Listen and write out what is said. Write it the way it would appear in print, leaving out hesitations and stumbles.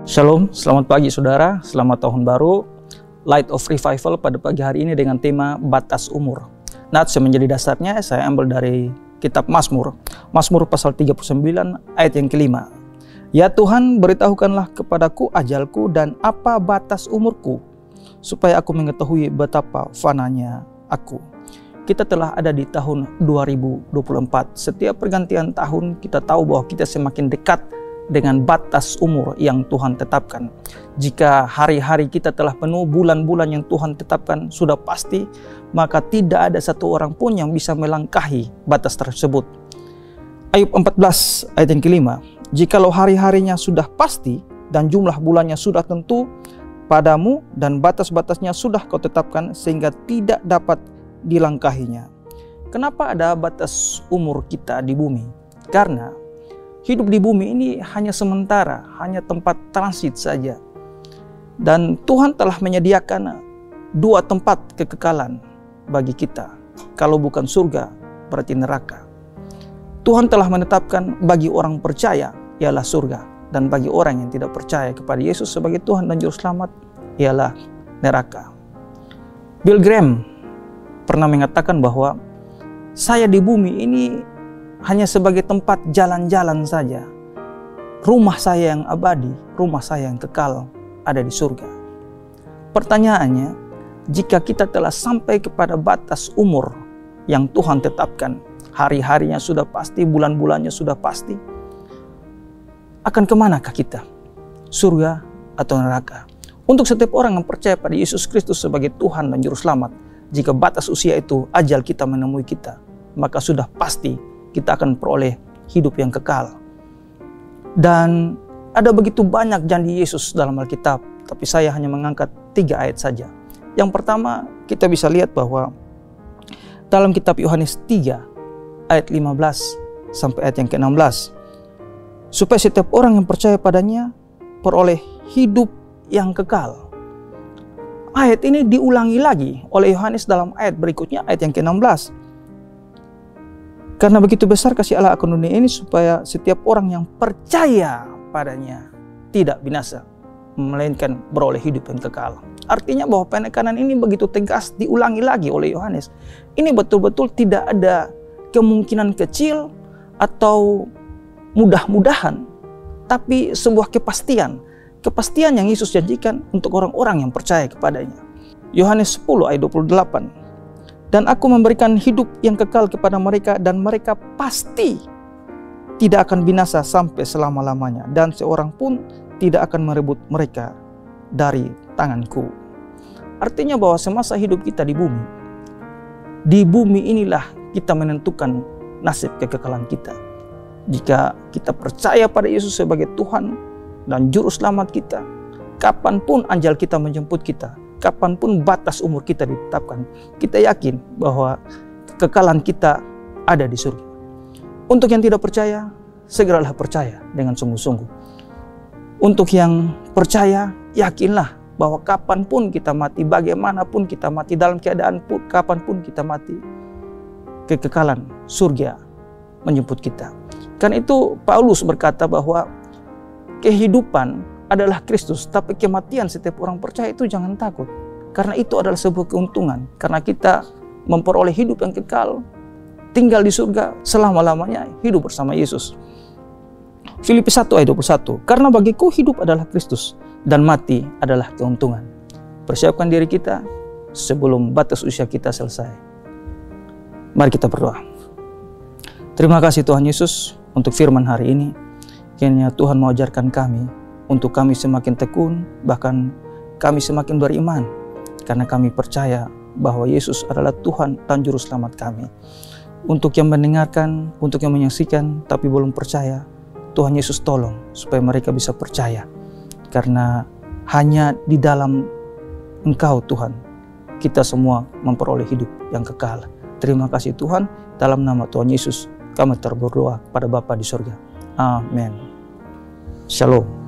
Shalom, selamat pagi saudara, selamat tahun baru. Light of Revival pada pagi hari ini dengan tema batas umur. Nats yang menjadi dasarnya saya ambil dari kitab Mazmur. Mazmur pasal 39 ayat yang kelima. Ya Tuhan, beritahukanlah kepadaku ajalku dan apa batas umurku, supaya aku mengetahui betapa fananya aku. Kita telah ada di tahun 2024. Setiap pergantian tahun kita tahu bahwa kita semakin dekat dengan batas umur yang Tuhan tetapkan. Jika hari-hari kita telah penuh, bulan-bulan yang Tuhan tetapkan sudah pasti, maka tidak ada satu orang pun yang bisa melangkahi batas tersebut. Ayub 14 ayat yang kelima. Jikalau hari-harinya sudah pasti dan jumlah bulannya sudah tentu padamu dan batas-batasnya sudah kau tetapkan sehingga tidak dapat dilangkahinya. Kenapa ada batas umur kita di bumi? Karena hidup di bumi ini hanya sementara, hanya tempat transit saja. Dan Tuhan telah menyediakan dua tempat kekekalan bagi kita. Kalau bukan surga, berarti neraka. Tuhan telah menetapkan bagi orang percaya, ialah surga. Dan bagi orang yang tidak percaya kepada Yesus sebagai Tuhan dan Juru Selamat, ialah neraka. Bill Graham pernah mengatakan bahwa saya di bumi ini hanya sebagai tempat jalan-jalan saja. Rumah saya yang abadi, rumah saya yang kekal ada di surga. Pertanyaannya, jika kita telah sampai kepada batas umur yang Tuhan tetapkan, hari-harinya sudah pasti, bulan-bulannya sudah pasti, akan kemanakah kita? Surga atau neraka? Untuk setiap orang yang percaya pada Yesus Kristus sebagai Tuhan dan Juru Selamat, jika batas usia itu ajal kita menemui kita, maka sudah pasti kita akan peroleh hidup yang kekal. Dan ada begitu banyak janji Yesus dalam Alkitab, tapi saya hanya mengangkat 3 ayat saja. Yang pertama, kita bisa lihat bahwa dalam kitab Yohanes 3 ayat 15 sampai ayat yang ke-16, supaya setiap orang yang percaya padanya peroleh hidup yang kekal. Ayat ini diulangi lagi oleh Yohanes dalam ayat berikutnya, ayat yang ke-16. Karena begitu besar kasih Allah akan dunia ini, supaya setiap orang yang percaya padanya tidak binasa, melainkan beroleh hidup yang kekal. Artinya bahwa penekanan ini begitu tegas diulangi lagi oleh Yohanes. Ini betul-betul tidak ada kemungkinan kecil atau mudah-mudahan, tapi sebuah kepastian. Kepastian yang Yesus janjikan untuk orang-orang yang percaya kepadanya. Yohanes 10 ayat 28. Dan aku memberikan hidup yang kekal kepada mereka, dan mereka pasti tidak akan binasa sampai selama-lamanya, dan seorang pun tidak akan merebut mereka dari tanganku. Artinya bahwa semasa hidup kita di bumi inilah kita menentukan nasib kekekalan kita. Jika kita percaya pada Yesus sebagai Tuhan dan Juru Selamat kita, kapanpun ajal kita menjemput kita, kapanpun batas umur kita ditetapkan, kita yakin bahwa kekekalan kita ada di surga. Untuk yang tidak percaya, segeralah percaya dengan sungguh-sungguh. Untuk yang percaya, yakinlah bahwa kapanpun kita mati, bagaimanapun kita mati, dalam keadaan pun, kapanpun kita mati, kekekalan surga menjemput kita. Karena itu Paulus berkata bahwa kehidupan adalah Kristus, tapi kematian setiap orang percaya itu jangan takut. Karena itu adalah sebuah keuntungan. Karena kita memperoleh hidup yang kekal, tinggal di surga selama-lamanya, hidup bersama Yesus. Filipi 1 ayat 21. Karena bagiku hidup adalah Kristus dan mati adalah keuntungan. Persiapkan diri kita sebelum batas usia kita selesai. Mari kita berdoa. Terima kasih Tuhan Yesus untuk firman hari ini. Kiranya Tuhan mengajarkan kami untuk kami semakin tekun, bahkan kami semakin beriman, karena kami percaya bahwa Yesus adalah Tuhan dan Juru Selamat kami. Untuk yang mendengarkan, untuk yang menyaksikan, tapi belum percaya, Tuhan Yesus tolong supaya mereka bisa percaya. Karena hanya di dalam Engkau Tuhan, kita semua memperoleh hidup yang kekal. Terima kasih Tuhan, dalam nama Tuhan Yesus, kami berdoa kepada Bapa di surga. Amin. Shalom.